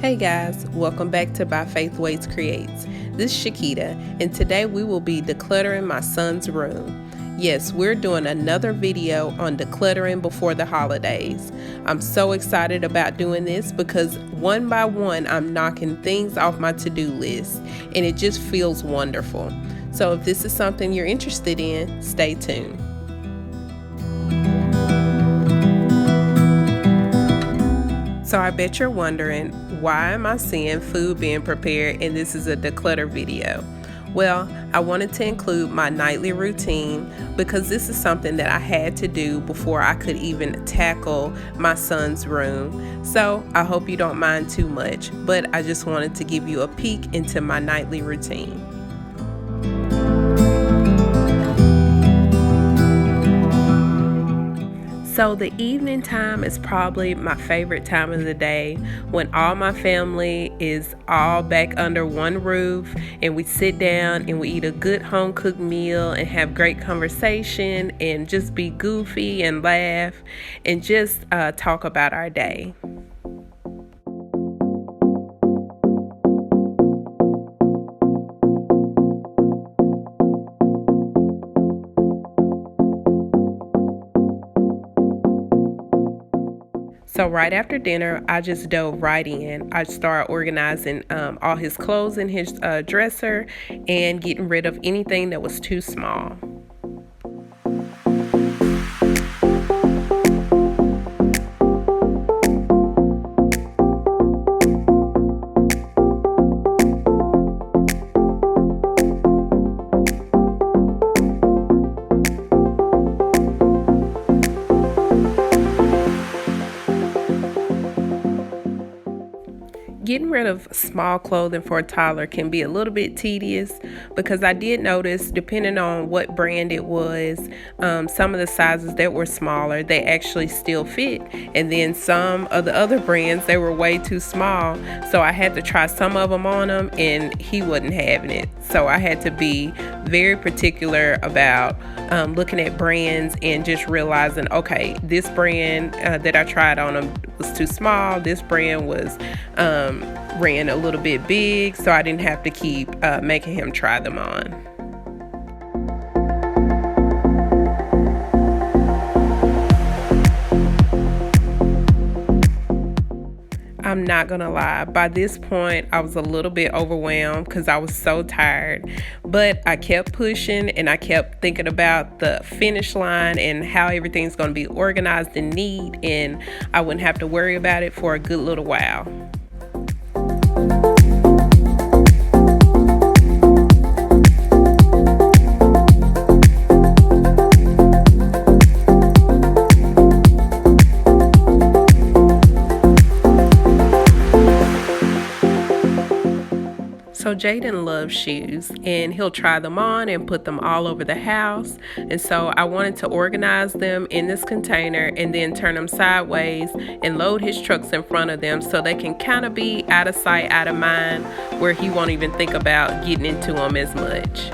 Hey guys, welcome back to Byfaithwaitscreates. This is Shakita, and today we will be decluttering my son's room. Yes, we're doing another video on decluttering before the holidays. I'm so excited about doing this because one by one I'm knocking things off my to-do list, and it just feels wonderful. So if this is something you're interested in, stay tuned. So I bet you're wondering, why am I seeing food being prepared and this is a declutter video? Well, I wanted to include my nightly routine because this is something that I had to do before I could even tackle my son's room. So I hope you don't mind too much, but I just wanted to give you a peek into my nightly routine. So the evening time is probably my favorite time of the day, when all my family is all back under one roof and we sit down and we eat a good home cooked meal and have great conversation and just be goofy and laugh and just talk about our day. So right after dinner, I just dove right in. I started organizing all his clothes in his dresser and getting rid of anything that was too small. Getting rid of small clothing for a toddler can be a little bit tedious because I did notice, depending on what brand it was, some of the sizes that were smaller, they actually still fit. And then some of the other brands, they were way too small. So I had to try some of them on him and he wasn't having it. So I had to be very particular about looking at brands and just realizing, okay, this brand that I tried on him was too small. This brand was ran a little bit big, so I didn't have to keep making him try them on. I'm not gonna lie, by this point I was a little bit overwhelmed because I was so tired, but I kept pushing and I kept thinking about the finish line and how everything's gonna be organized and neat, and I wouldn't have to worry about it for a good little while. So Jaden loves shoes and he'll try them on and put them all over the house. And so I wanted to organize them in this container and then turn them sideways and load his trucks in front of them so they can kind of be out of sight, out of mind, where he won't even think about getting into them as much.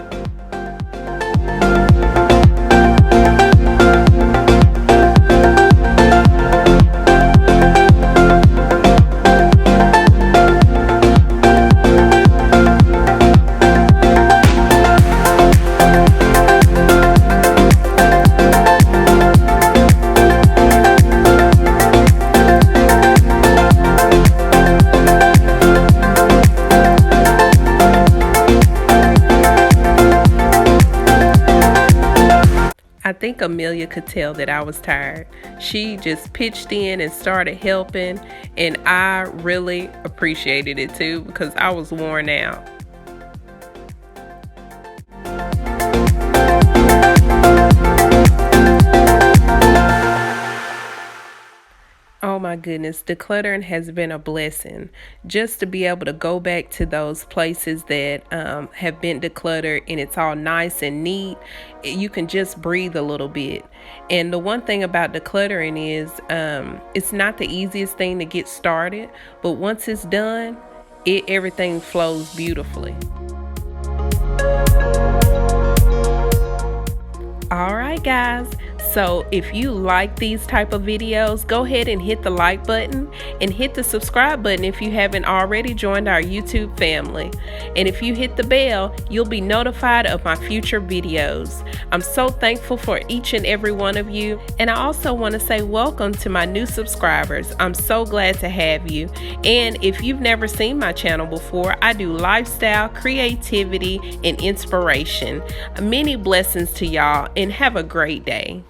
I think Amelia could tell that I was tired. She just pitched in and started helping, and I really appreciated it too because I was worn out. Oh my goodness, decluttering has been a blessing. Just to be able to go back to those places that have been decluttered and it's all nice and neat, you can just breathe a little bit. And the one thing about decluttering is it's not the easiest thing to get started, but once it's done, everything flows beautifully. All right, guys. So if you like these type of videos, go ahead and hit the like button and hit the subscribe button if you haven't already joined our YouTube family. And if you hit the bell, you'll be notified of my future videos. I'm so thankful for each and every one of you. And I also want to say welcome to my new subscribers. I'm so glad to have you. And if you've never seen my channel before, I do lifestyle, creativity, and inspiration. Many blessings to y'all, and have a great day.